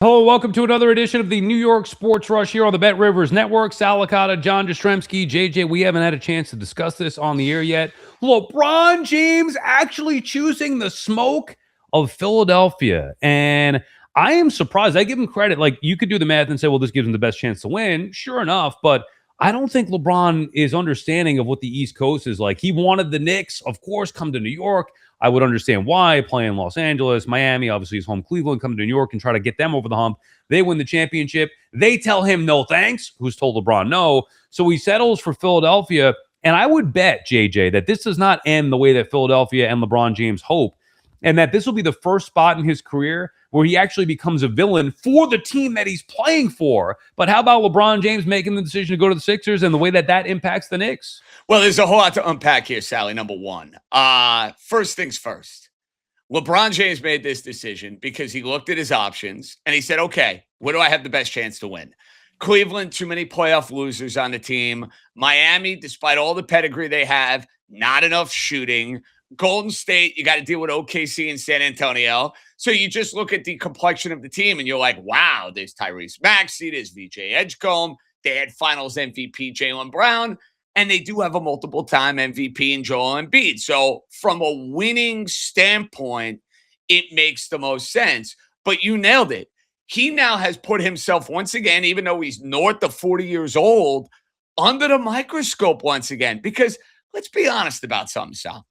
Hello, welcome to another edition of the New York Sports Rush here on the Bet Rivers Network. Sal, John Jastrzemski, JJ. We haven't had a chance to discuss this on the air yet. LeBron James actually choosing the smoke of Philadelphia. And I am surprised. I give him credit. Like, you could do the math and say, well, this gives him the best chance to win. Sure enough. But I don't think LeBron is understanding of what the East Coast is like. He wanted the Knicks, of course, come to New York. I would understand why, play in Los Angeles, Miami, obviously his home Cleveland, come to New York and try to get them over the hump. They win the championship. They tell him no thanks, who's told LeBron no. So he settles for Philadelphia. And I would bet, JJ, that this does not end the way that Philadelphia and LeBron James hope, and that this will be the first spot in his career where he actually becomes a villain for the team that he's playing for. But how about LeBron James making the decision to go to the Sixers and the way that that impacts the Knicks? Well, there's a whole lot to unpack here, Sally. Number one, first things first. LeBron James made this decision because he looked at his options and he said, okay, where do I have the best chance to win? Cleveland, too many playoff losers on the team. Miami, despite all the pedigree they have, not enough shooting. Golden State, you got to deal with OKC and San Antonio. So you just look at the complexion of the team and you're like, wow, there's Tyrese Maxey, there's VJ Edgecombe. They had finals MVP Jaylen Brown, and they do have a multiple-time MVP in Joel Embiid. So from a winning standpoint, it makes the most sense. But you nailed it. He now has put himself once again, even though he's north of 40 years old, under the microscope once again. Because let's be honest about something, Sal.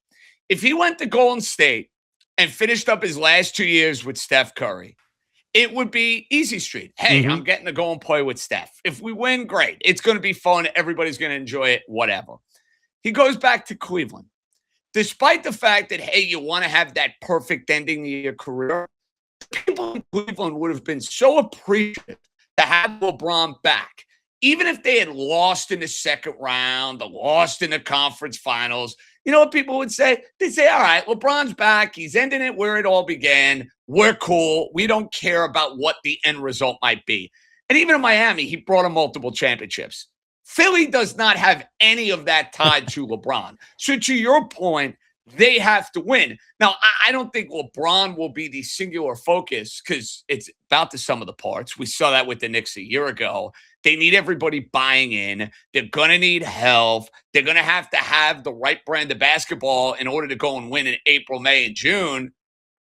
If he went to Golden State and finished up his last 2 years with Steph Curry, it would be easy street. Hey, I'm getting to go and play with Steph. If we win, great. It's going to be fun. Everybody's going to enjoy it, whatever. He goes back to Cleveland. Despite the fact that, hey, you want to have that perfect ending to your career, people in Cleveland would have been so appreciative to have LeBron back. Even if they had lost in the second round, or lost in the conference finals, you know what people would say? They'd say, all right, LeBron's back. He's ending it where it all began. We're cool. We don't care about what the end result might be. And even in Miami, he brought him multiple championships. Philly does not have any of that tied to LeBron. So to your point, they have to win. Now, I don't think LeBron will be the singular focus because it's about the sum of the parts. We saw that with the Knicks a year ago. They need everybody buying in. They're going to need health. They're going to have the right brand of basketball in order to go and win in April, May, and June.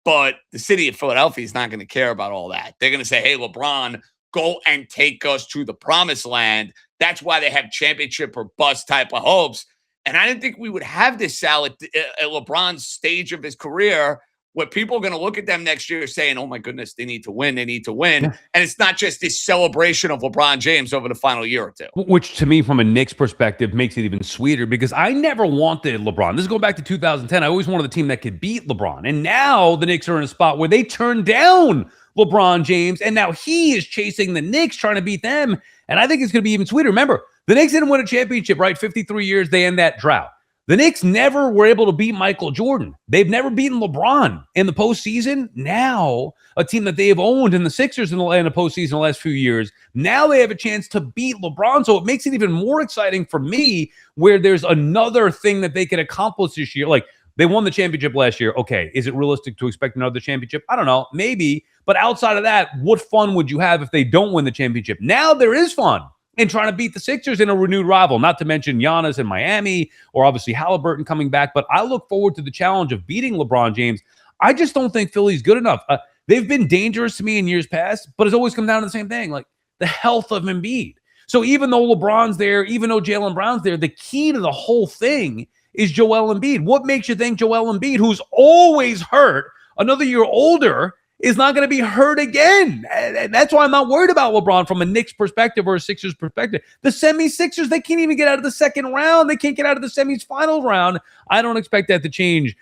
But the city of Philadelphia is not going to care about all that. They're going to say, hey, LeBron, go and take us to the promised land. That's why they have championship or bust type of hopes. And I didn't think we would have this, Sal, at LeBron's stage of his career where people are going to look at them next year saying, oh, my goodness, they need to win. They need to win. Yeah. And it's not just this celebration of LeBron James over the final year or two. Which, to me, from a Knicks perspective, makes it even sweeter because I never wanted LeBron. This is going back to 2010. I always wanted a team that could beat LeBron. And now the Knicks are in a spot where they turned down LeBron James, and now he is chasing the Knicks, trying to beat them. And I think it's going to be even sweeter. Remember, the Knicks didn't win a championship, right? 53 years, they end that drought. The Knicks never were able to beat Michael Jordan. They've never beaten LeBron in the postseason. Now, a team that they have owned in the Sixers in the postseason the last few years, now they have a chance to beat LeBron. So it makes it even more exciting for me where there's another thing that they can accomplish this year. Like, they won the championship last year. Okay, is it realistic to expect another championship? I don't know, maybe. But outside of that, what fun would you have if they don't win the championship? Now there is fun in trying to beat the Sixers in a renewed rival, not to mention Giannis in Miami or obviously Halliburton coming back. But I look forward to the challenge of beating LeBron James. I just don't think Philly's good enough. They've been dangerous to me in years past, but it's always come down to the same thing, like the health of Embiid. So even though LeBron's there, even though Jaylen Brown's there, the key to the whole thing is Joel Embiid. What makes you think Joel Embiid, who's always hurt, another year older, is not going to be hurt again? And that's why I'm not worried about LeBron from a Knicks perspective or a Sixers perspective. The semi-Sixers, they can't even get out of the second round. They can't get out of the semis final round. I don't expect that to change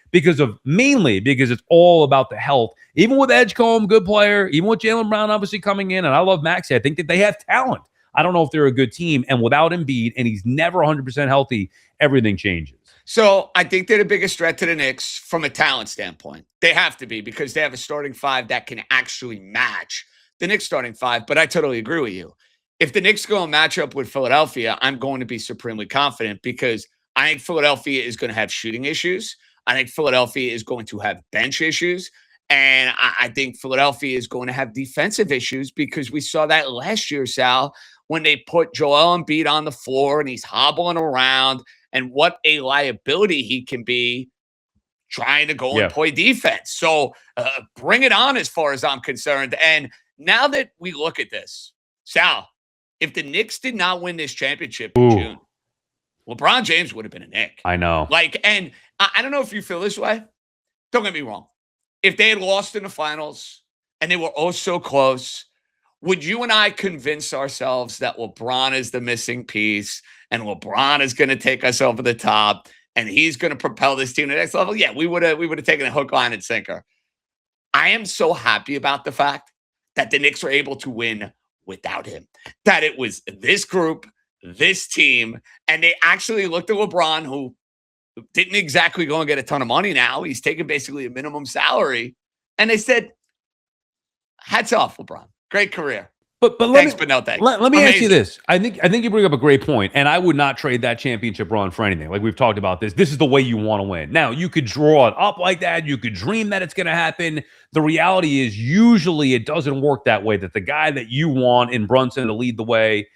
mainly because it's all about the health. Even with Edgecombe, good player, even with Jaylen Brown obviously coming in, and I love Maxey, I think that they have talent. I don't know if they're a good team. And without Embiid, and he's never 100% healthy, everything changes. So I think they're the biggest threat to the Knicks from a talent standpoint. They have to be because they have a starting five that can actually match the Knicks starting five. But I totally agree with you. If the Knicks go and match up with Philadelphia, I'm going to be supremely confident because I think Philadelphia is going to have shooting issues. I think Philadelphia is going to have bench issues. And I think Philadelphia is going to have defensive issues because we saw that last year, Sal, when they put Joel Embiid on the floor and he's hobbling around and what a liability he can be trying to go and Yeah. play defense. So bring it on as far as I'm concerned. And now that we look at this, Sal, if the Knicks did not win this championship in June, LeBron James would have been a Knick. I know. And I don't know if you feel this way. Don't get me wrong. If they had lost in the finals and they were oh so close, would you and I convince ourselves that LeBron is the missing piece and LeBron is going to take us over the top and he's going to propel this team to the next level? Yeah, we would have taken a hook, line, and sinker. I am so happy about the fact that the Knicks were able to win without him. That it was this group, this team, and they actually looked at LeBron, who didn't exactly go and get a ton of money now. He's taking basically a minimum salary. And they said, hats off, LeBron. Great career. But thanks, but no thanks. Let me ask you this. I think you bring up a great point, and I would not trade that championship run for anything. Like we've talked about this. This is the way you want to win. Now, you could draw it up like that. You could dream that it's going to happen. The reality is usually it doesn't work that way, that the guy that you want in Brunson to lead the way,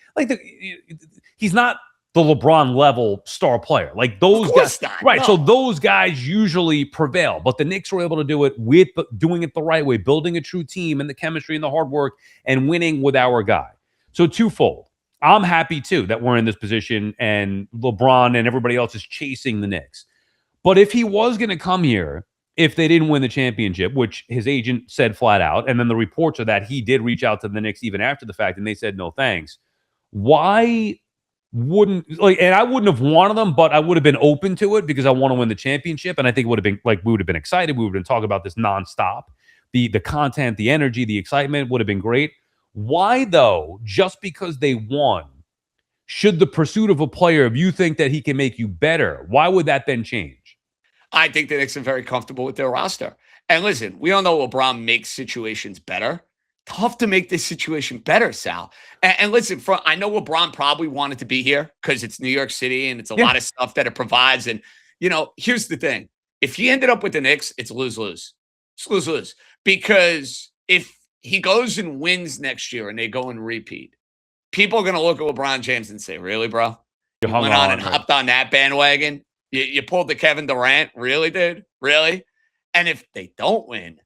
he's not the LeBron level star player. Like those guys, not, right? No. So those guys usually prevail, but the Knicks were able to do it with doing it the right way, building a true team and the chemistry and the hard work and winning with our guy. So twofold. I'm happy too that we're in this position and LeBron and everybody else is chasing the Knicks. But if he was going to come here, if they didn't win the championship, which his agent said flat out, and then the reports are that he did reach out to the Knicks even after the fact and they said no thanks. Why wouldn't and I wouldn't have wanted them, but I would have been open to it because I want to win the championship. And I think it would have been we would have been excited. We would have been talking about this nonstop. The content, the energy, the excitement would have been great. Why though? Just because they won, should the pursuit of a player, if you think that he can make you better, why would that then change? I think the Knicks are very comfortable with their roster. And listen, we all know LeBron makes situations better. Tough to make this situation better, Sal. And listen, I know LeBron probably wanted to be here because it's New York City and it's a lot of stuff that it provides. And, here's the thing. If he ended up with the Knicks, it's lose-lose. It's lose-lose. Because if he goes and wins next year and they go and repeat, people are going to look at LeBron James and say, really, bro? You went on and hopped on that bandwagon? You pulled the Kevin Durant? Really, dude? Really? And if they don't win,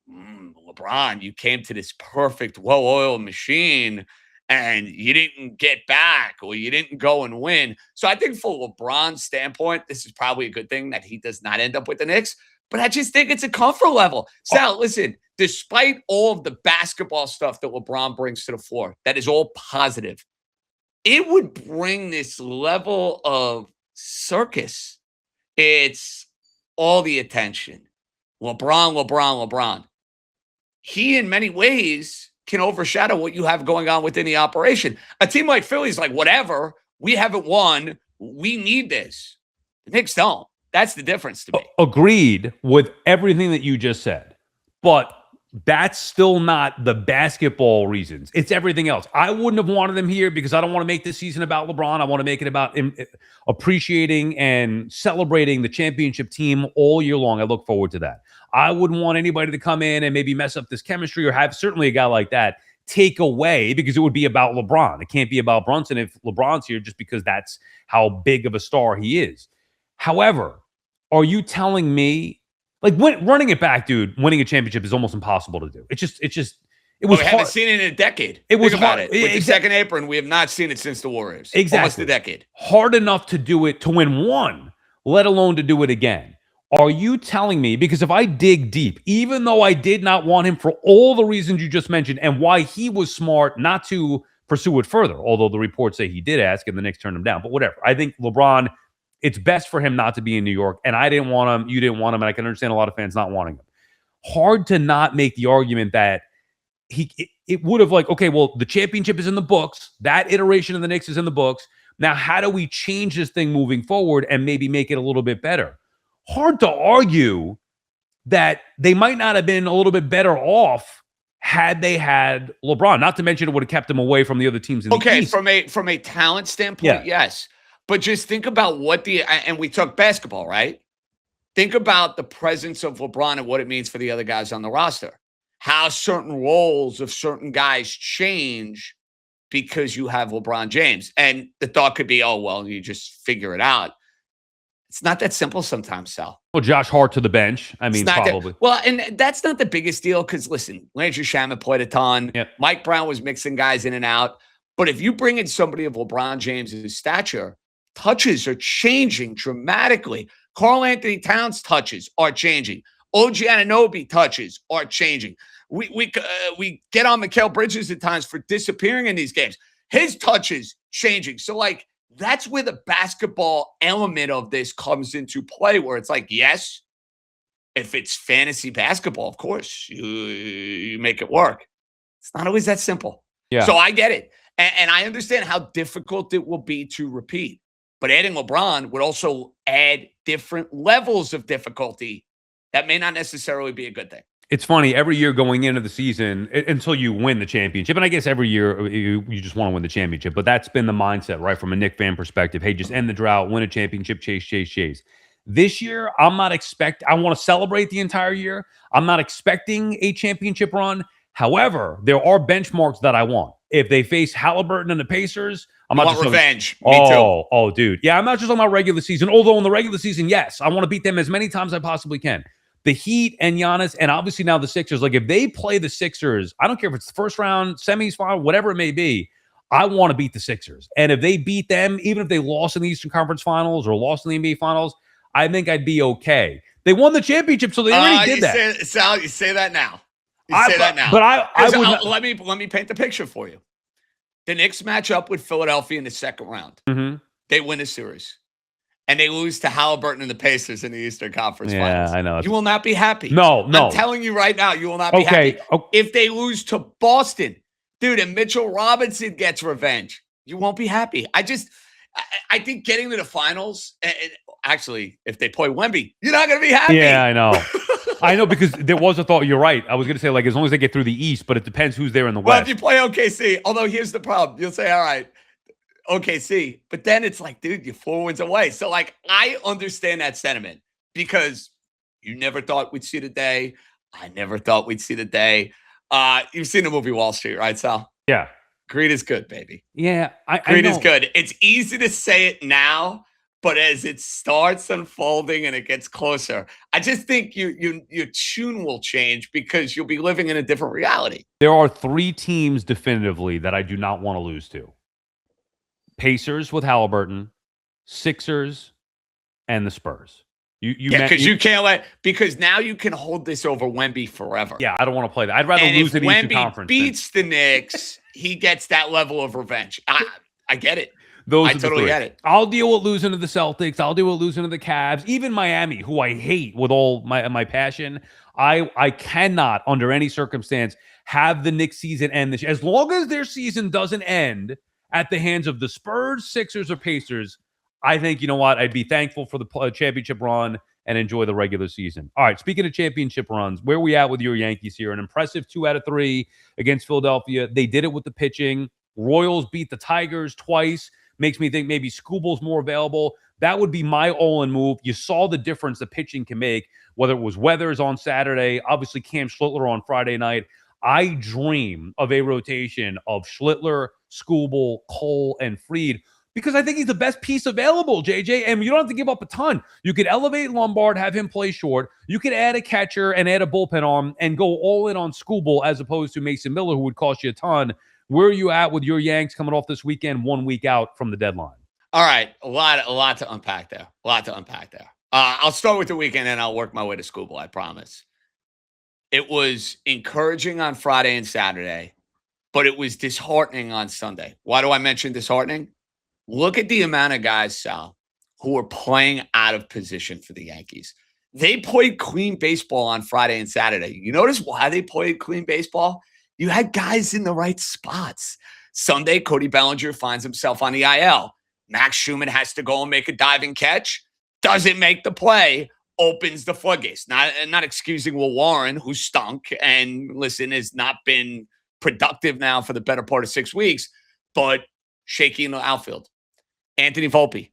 LeBron, you came to this perfect, well-oiled machine and you didn't get back or you didn't go and win. So I think from LeBron's standpoint, this is probably a good thing that he does not end up with the Knicks. But I just think it's a comfort level. Sal, listen, despite all of the basketball stuff that LeBron brings to the floor, that is all positive, it would bring this level of circus. It's all the attention. LeBron. He, in many ways, can overshadow what you have going on within the operation. A team like Philly's like, whatever, we haven't won. We need this. The Knicks don't. That's the difference to me. Agreed with everything that you just said. But that's still not the basketball reasons. It's everything else. I wouldn't have wanted them here because I don't want to make this season about LeBron. I want to make it about appreciating and celebrating the championship team all year long. I look forward to that. I wouldn't want anybody to come in and maybe mess up this chemistry or have certainly a guy like that take away because it would be about LeBron. It can't be about Brunson if LeBron's here just because that's how big of a star he is. However, are you telling me running it back, dude, winning a championship is almost impossible to do. It was we haven't seen it in a decade. It was Think about hard. it. With the second apron, we have not seen it since the Warriors. Exactly. Almost a decade. Hard enough to do it, to win one, let alone to do it again. Are you telling me, because if I dig deep, even though I did not want him for all the reasons you just mentioned and why he was smart not to pursue it further, although the reports say he did ask and the Knicks turned him down, but whatever. I think LeBron, it's best for him not to be in New York, and I didn't want him, you didn't want him, and I can understand a lot of fans not wanting him. Hard to not make the argument that it would have okay, well, the championship is in the books. That iteration of the Knicks is in the books. Now, how do we change this thing moving forward and maybe make it a little bit better? Hard to argue that they might not have been a little bit better off had they had LeBron. Not to mention it would have kept them away from the other teams in the East. From a talent standpoint, yes. But just think about and we took basketball, right? Think about the presence of LeBron and what it means for the other guys on the roster. How certain roles of certain guys change because you have LeBron James. And the thought could be, oh, well, you just figure it out. It's not that simple sometimes, Sal. Well, Josh Hart to the bench. I mean, probably. And that's not the biggest deal because, listen, Landry Shamet played a ton. Yep. Mike Brown was mixing guys in and out. But if you bring in somebody of LeBron James' stature, touches are changing dramatically. Karl Anthony Towns' touches are changing. OG Anunoby touches are changing. We get on Mikal Bridges at times for disappearing in these games. His touches changing. So, like, that's where the basketball element of this comes into play, where it's like, yes, if it's fantasy basketball, of course, you make it work. It's not always that simple. Yeah. So I get it. And I understand how difficult it will be to repeat. But adding LeBron would also add different levels of difficulty that may not necessarily be a good thing. It's funny, every year going into the season, until you win the championship, and I guess every year you just want to win the championship, but that's been the mindset, right, from a Knicks fan perspective. Hey, just end the drought, win a championship, chase. This year, I want to celebrate the entire year. I'm not expecting a championship run. However, there are benchmarks that I want. If they face Halliburton and the Pacers, I'm not just revenge. Me too. Oh, dude. Yeah, I'm not just talking about regular season. Although in the regular season, yes, I want to beat them as many times as I possibly can. The Heat and Giannis, and obviously now the Sixers, like if they play the Sixers, I don't care if it's the first round, semis, final, whatever it may be, I want to beat the Sixers. And if they beat them, even if they lost in the Eastern Conference Finals or lost in the NBA Finals, I think I'd be okay. They won the championship, so they already did that. Sal, you say that now. Let me paint the picture for you. The Knicks match up with Philadelphia in the second round. Mm-hmm. They win the series. And they lose to Halliburton and the Pacers in the Eastern Conference Finals. Yeah, I know. You will not be happy. No. I'm telling you right now, you will not be happy. If they lose to Boston, dude, and Mitchell Robinson gets revenge, you won't be happy. I think getting to the finals, actually, if they play Wemby, you're not going to be happy. Yeah, I know. I know, because there was a thought. You're right. I was going to say, like, as long as they get through the East, but it depends who's there in the West. Well, if you play OKC, although here's the problem. You'll say, all right, OKC. But then it's like, dude, you're 4 wins away. So, like, I understand that sentiment because you never thought we'd see the day. I never thought we'd see the day. You've seen the movie Wall Street, right, Sal? Yeah. Greed is good, baby. Yeah. Greed is good. It's easy to say it now, but as it starts unfolding and it gets closer, I just think your tune will change because you'll be living in a different reality. There are 3 teams definitively that I do not want to lose to. Pacers with Halliburton, Sixers, and the Spurs. Because now you can hold this over Wemby forever. Yeah, I don't want to play that. I'd rather lose in the Eastern Conference. Wemby beats the Knicks, he gets that level of revenge. I get it. I totally get it. I'll deal with losing to the Celtics. I'll deal with losing to the Cavs. Even Miami, who I hate with all my passion. I cannot, under any circumstance, have the Knicks season end this year. As long as their season doesn't end at the hands of the Spurs, Sixers, or Pacers, I think, you know what, I'd be thankful for the championship run and enjoy the regular season. All right, speaking of championship runs, where are we at with your Yankees here? An impressive 2 out of 3 against Philadelphia. They did it with the pitching. Royals beat the Tigers twice. Makes me think maybe Scooble's more available. That would be my all-in move. You saw the difference the pitching can make, whether it was Weathers on Saturday, obviously Cam Schlittler on Friday night. I dream of a rotation of Schlittler, Scooble, Cole, and Fried, because I think he's the best piece available, JJ, and you don't have to give up a ton. You could elevate Lombard, have him play short. You could add a catcher and add a bullpen arm and go all in on Scooble as opposed to Mason Miller, who would cost you a ton. Where are you at with your Yanks coming off this weekend, 1 week out from the deadline? All right, a lot to unpack there. I'll start with the weekend and I'll work my way to Scooble, I promise. It was encouraging on Friday and Saturday, but it was disheartening on Sunday. Why do I mention disheartening? Look at the amount of guys, Sal, who are playing out of position for the Yankees. They played clean baseball on Friday and Saturday. You notice why they played clean baseball? You had guys in the right spots. Sunday, Cody Bellinger finds himself on the IL. Max Schumann has to go and make a diving catch. Doesn't make the play. Opens the floodgates. Not excusing Will Warren, who stunk and, listen, has not been productive now for the better part of 6 weeks, but shaky in the outfield. Anthony Volpe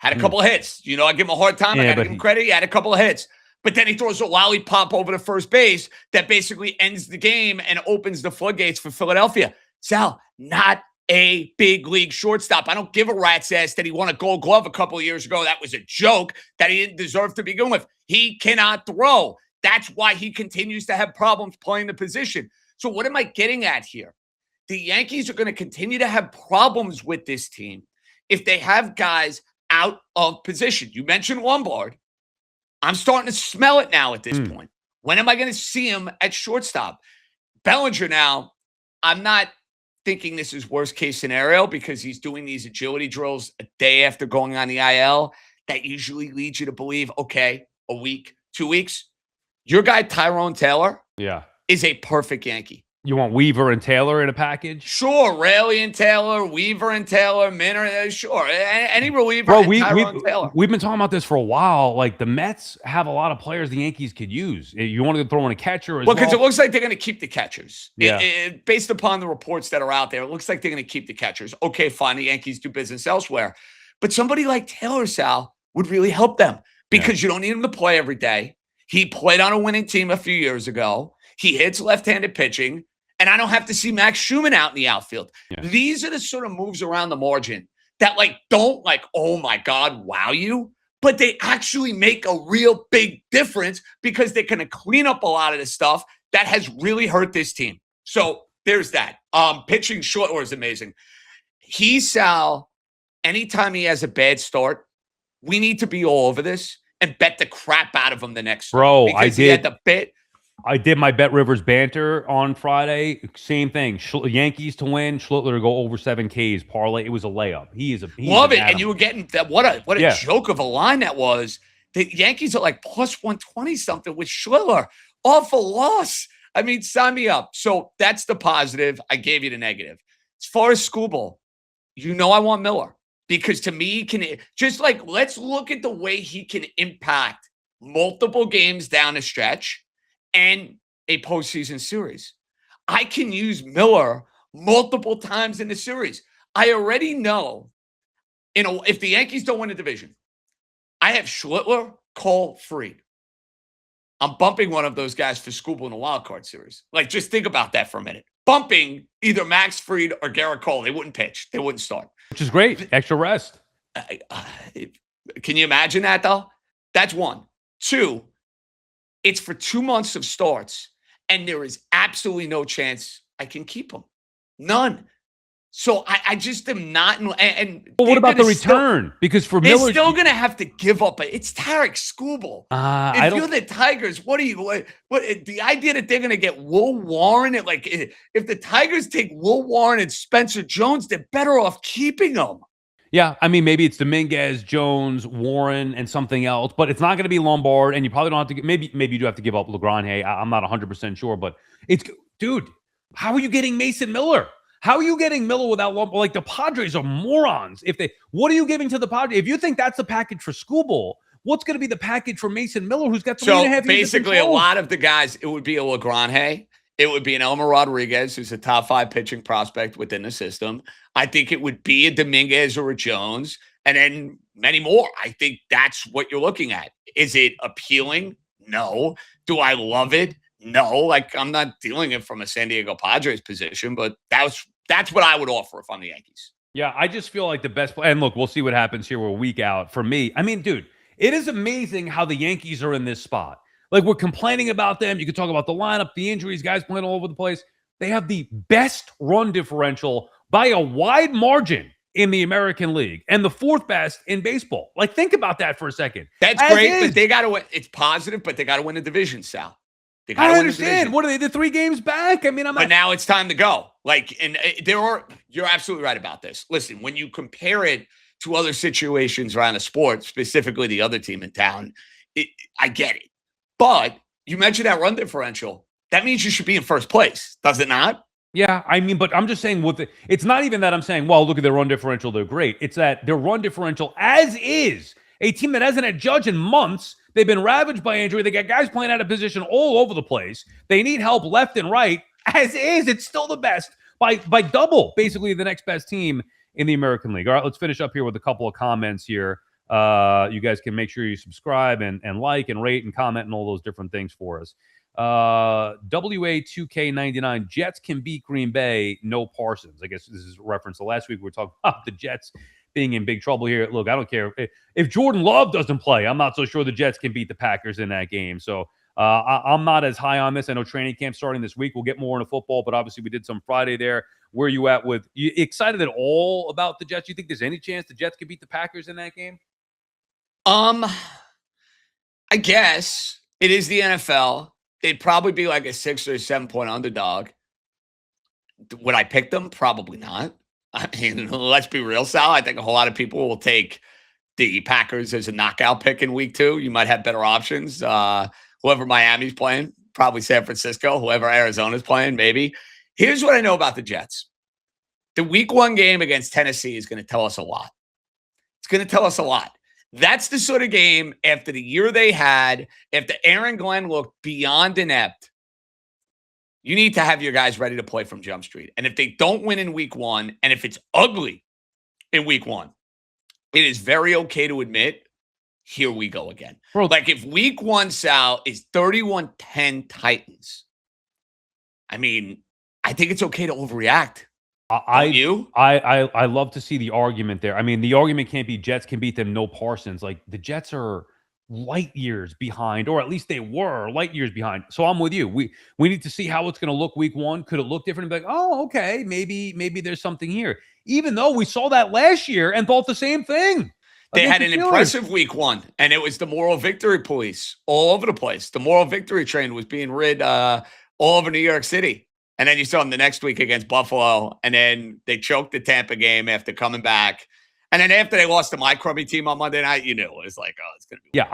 Had a couple of hits. You know, I give him a hard time. I got to give him credit. He had a couple of hits. But then he throws a lollipop over to first base that basically ends the game and opens the floodgates for Philadelphia. Sal, not a big league shortstop. I don't give a rat's ass that he won a Gold Glove a couple of years ago. That was a joke that he didn't deserve to begin with. He cannot throw. That's why he continues to have problems playing the position. So what am I getting at here? The Yankees are going to continue to have problems with this team if they have guys out of position. You mentioned Lombard. I'm starting to smell it now at this point. When am I going to see him at shortstop? Bellinger now, I'm not thinking this is worst case scenario because he's doing these agility drills a day after going on the IL. That usually leads you to believe, okay, a week, 2 weeks. Your guy, Tyrone Taylor, is a perfect Yankee. You want Weaver and Taylor in a package? Sure. Raley and Taylor, Weaver and Taylor, Minner, sure. Any reliever. Bro, Taylor. We've been talking about this for a while. Like, the Mets have a lot of players the Yankees could use. You want to throw in a catcher as well? Well, because it looks like they're going to keep the catchers. Yeah. Based upon the reports that are out there, it looks like they're going to keep the catchers. Okay, fine. The Yankees do business elsewhere. But somebody like Taylor, Sal, would really help them because you don't need him to play every day. He played on a winning team a few years ago. He hits left-handed pitching. And I don't have to see Max Schumann out in the outfield. Yeah. These are the sort of moves around the margin that don't oh my God, wow you, but they actually make a real big difference because they're going to clean up a lot of the stuff that has really hurt this team. So there's that. Pitching short is amazing. Sal, anytime he has a bad start, we need to be all over this and bet the crap out of him the next Bro, because I did. He had the bit. I did my Bet Rivers banter on Friday. Same thing. Yankees to win. Schluttler to go over 7 Ks parlay. It was a layup. He's love it. And you were getting that. What a joke of a line that was. The Yankees are like plus 120 something with Schluttler. Awful loss. I mean, sign me up. So that's the positive. I gave you the negative. As far as Scooble, I want Miller because to me, he can let's look at the way he can impact multiple games down the stretch. And a postseason series. I can use Miller multiple times in the series. I already know, if the Yankees don't win the division, I have Schluttler, Cole, Fried. I'm bumping one of those guys for Scooble in the wild card series. Just think about that for a minute. Bumping either Max Fried or Garrett Cole. They wouldn't pitch. They wouldn't start. Which is great. Extra rest. Can you imagine that, though? That's one. Two, it's for 2 months of starts, and there is absolutely no chance I can keep him. None. So I just am not. But what about the return? Because for Miller, they're still going to have to give up. It's Tarek Scooble. If you're the Tigers, what the idea that they're going to get Will Warren? If the Tigers take Will Warren and Spencer Jones, they're better off keeping them. Yeah, I mean, maybe it's Dominguez, Jones, Warren, and something else, but it's not going to be Lombard, and you probably don't have to. Maybe you do have to give up LeGrand. I'm not 100% sure, but dude. How are you getting Mason Miller? How are you getting Miller without Lombard? The Padres are morons. What are you giving to the Padres? If you think that's the package for Scooble, what's going to be the package for Mason Miller, who's got 3.5 years of control? Basically, a lot of the guys, it would be a LeGrand. It would be an Elmer Rodriguez, who's a top 5 pitching prospect within the system. I think it would be a Dominguez or a Jones, and then many more. I think that's what you're looking at. Is it appealing? No. Do I love it? No. I'm not dealing it from a San Diego Padres position, but that's what I would offer if I'm the Yankees. Yeah, I just feel like the best play. And look, we'll see what happens here. We're a week out. For me, I mean, dude, it is amazing how the Yankees are in this spot. We're complaining about them. You can talk about the lineup, the injuries, guys playing all over the place. They have the best run differential by a wide margin in the American League and the 4th best in baseball. Think about that for a second. That's great, but they got to win. It's positive, but they got to win the division, Sal. I understand. What are they? The 3 games back? I mean, but now it's time to go. You're absolutely right about this. Listen, when you compare it to other situations around the sport, specifically the other team in town, I get it. But you mentioned that run differential. That means you should be in first place, does it not? Yeah, I mean, but I'm just saying it's not even that I'm saying, well, look at their run differential, they're great. It's that their run differential, as is, a team that hasn't had Judge in months. They've been ravaged by injury. They got guys playing out of position all over the place. They need help left and right. As is, it's still the best by double, basically the next best team in the American League. All right, let's finish up here with a couple of comments here. You guys can make sure you subscribe and like and rate and comment and all those different things for us. WA2K99, Jets can beat Green Bay, no Parsons. I guess this is a reference to last week. We were talking about the Jets being in big trouble here. Look, I don't care. If Jordan Love doesn't play, I'm not so sure the Jets can beat the Packers in that game. So I'm not as high on this. I know training camp starting this week. We'll get more into football, but obviously we did some Friday there. Where are you at with – you excited at all about the Jets? You think there's any chance the Jets could beat the Packers in that game? I guess it is the NFL. They'd probably be like a 6 or 7 point underdog. Would I pick them? Probably not. I mean, let's be real, Sal. I think a whole lot of people will take the Packers as a knockout pick in week 2. You might have better options. Whoever Miami's playing, probably San Francisco. Whoever Arizona's playing, maybe. Here's what I know about the Jets. The week 1 game against Tennessee is going to tell us a lot. It's going to tell us a lot. That's the sort of game after the year they had, after Aaron Glenn looked beyond inept, you need to have your guys ready to play from Jump Street. And if they don't win in week 1, and if it's ugly in week 1, it is very okay to admit, here we go again. Bro, like if week 1, Sal, is 31-10 Titans, I mean, I think it's okay to overreact. I love to see the argument there. I mean, the argument can't be Jets can beat them, no Parsons. Like the Jets are light years behind, or at least they were light years behind. So I'm with you. We need to see how it's going to look week 1. Could it look different? And be like, oh, okay, maybe there's something here. Even though we saw that last year and thought the same thing. They had an impressive week 1, and it was the moral victory police all over the place. The moral victory train was being rid all over New York City. And then you saw them the next week against Buffalo, and then they choked the Tampa game after coming back. And then after they lost to my crummy team on Monday night, you knew it was like, oh, it's going to be. Yeah,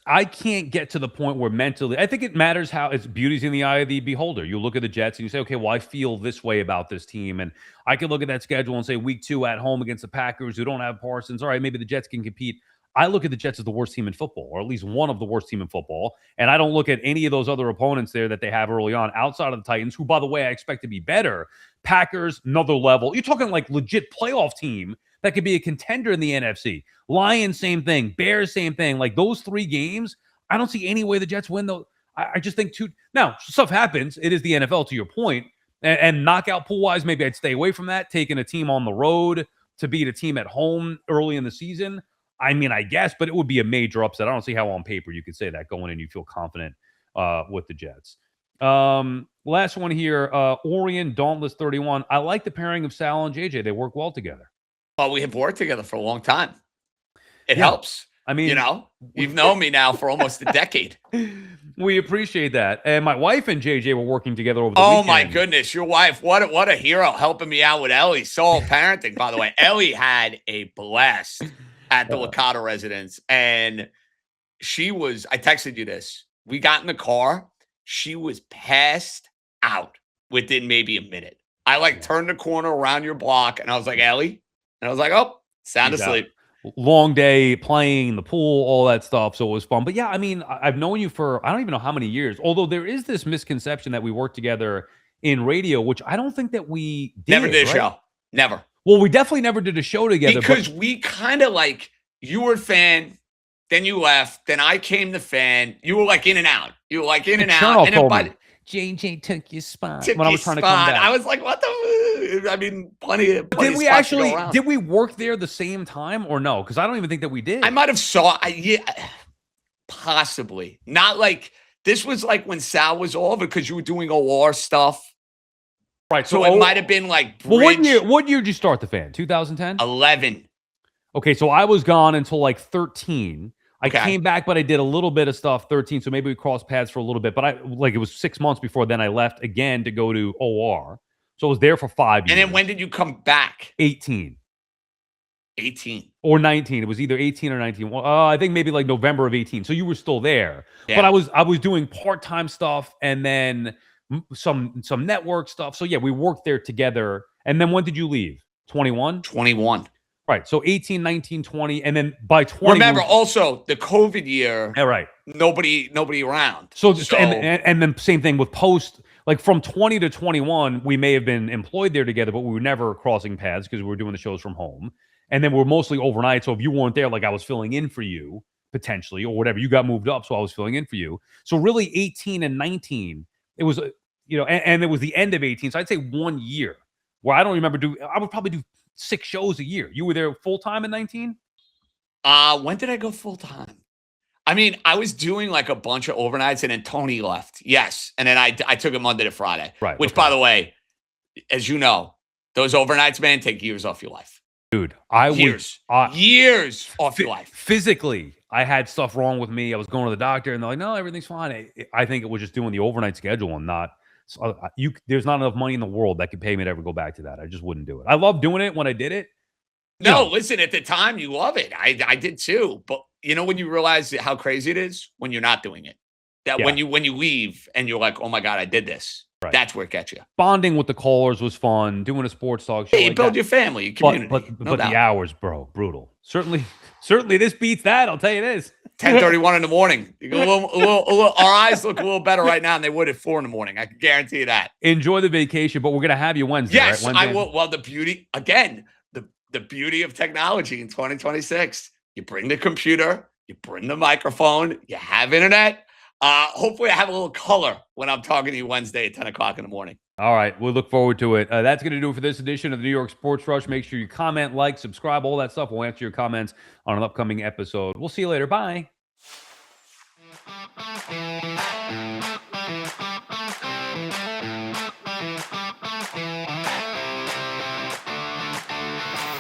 I can't get to the point where mentally, I think it matters how it's beauty's in the eye of the beholder. You look at the Jets and you say, okay, well, I feel this way about this team. And I can look at that schedule and say week 2 at home against the Packers who don't have Parsons. All right, maybe the Jets can compete. I look at the Jets as the worst team in football, or at least one of the worst team in football. And I don't look at any of those other opponents there that they have early on outside of the Titans, who, by the way, I expect to be better. Packers, another level. You're talking like legit playoff team that could be a contender in the NFC. Lions, same thing. Bears, same thing. Like those 3 games, I don't see any way the Jets win those. I just think now, stuff happens. It is the NFL, to your point. And knockout pool-wise, maybe I'd stay away from that, taking a team on the road to beat a team at home early in the season. I mean, I guess, but it would be a major upset. I don't see how on paper you could say that going in. You feel confident with the Jets. Last one here, Orion Dauntless 31. I like the pairing of Sal and JJ. They work well together. Well, we have worked together for a long time. It helps. I mean, you've known me now for almost a decade. We appreciate that. And my wife and JJ were working together over the weekend. Oh, my goodness. Your wife, what a hero, helping me out with Ellie. Sole parenting, by the way. Ellie had a blast at the Licata residence. And I texted you this. We got in the car. She was passed out within maybe a minute. I turned the corner around your block and I was like, Ellie? And I was like, oh, sound asleep. Long day, playing, the pool, all that stuff. So it was fun. But yeah, I mean, I've known you for, I don't even know how many years. Although there is this misconception that we work together in radio, which I don't think that we did. Never did a show. Never. Well, we definitely never did a show together. Because we kind of you were a fan, then you left, then I came the fan. You were in and out. You were in and out. And then JJ took your spot when I was trying to come back. I was like, what the? I mean, plenty did we work there the same time or no? Because I don't even think that we did. I might have possibly. Not this was when Sal was over because you were doing OR stuff. Right. So it might have been Bridge. Well, what year did you start the fan? 2010? 11. Okay, so I was gone until 13. I came back, but I did a little bit of stuff 13, so maybe we crossed paths for a little bit. But it was 6 months before then I left again to go to OR. So I was there for 5 years. And then when did you come back? 18. 18. Or 19. It was either 18 or 19. Well, I think maybe November of 18. So you were still there. Yeah. But I was doing part-time stuff and then some network stuff. So yeah, we worked there together. And then when did you leave? 21? 21. Right. So 18, 19, 20, and then by 20. Remember, also the COVID year. Yeah, right. Nobody around. So and then same thing with post. From 20 to 21, we may have been employed there together, but we were never crossing paths because we were doing the shows from home. And then we're mostly overnight. So if you weren't there, like I was filling in for you potentially or whatever, you got moved up. So I was filling in for you. So really 18 and 19, it was, and it was the end of 18. So I'd say 1 year where I don't remember I would probably do 6 shows a year. You were there full time in 19? When did I go full time? I mean, I was doing like a bunch of overnights and then Tony left. Yes. And then I took it Monday to Friday. Right. Which, by the way, as you know, those overnights, man, take years off your life. Dude, years off your life. Physically, I had stuff wrong with me. I was going to the doctor, and they're like, "No, everything's fine." I think it was just doing the overnight schedule and not. There's not enough money in the world that could pay me to ever go back to that. I just wouldn't do it. I love doing it when I did it. Listen, at the time, you love it. I did too. But when you realize how crazy it is when you're not doing it, that when you leave and you're like, "Oh my God, I did this." Right. That's where it gets you. Bonding with the callers was fun. Doing a sports talk show. Hey, you build your family, your community. But the hours, bro, brutal. Certainly, this beats that. I'll tell you this. 10:31 in the morning. You go our eyes look a little better right now than they would at 4 in the morning. I can guarantee you that. Enjoy the vacation, but we're gonna have you Wednesday. Yes, right? Wednesday. I will. Well, the beauty of technology in 2026. You bring the computer, you bring the microphone, you have internet. Hopefully I have a little color when I'm talking to you Wednesday at 10 o'clock in the morning. All right. We'll look forward to it. That's going to do it for this edition of the New York Sports Rush. Make sure you comment, like, subscribe, all that stuff. We'll answer your comments on an upcoming episode. We'll see you later. Bye.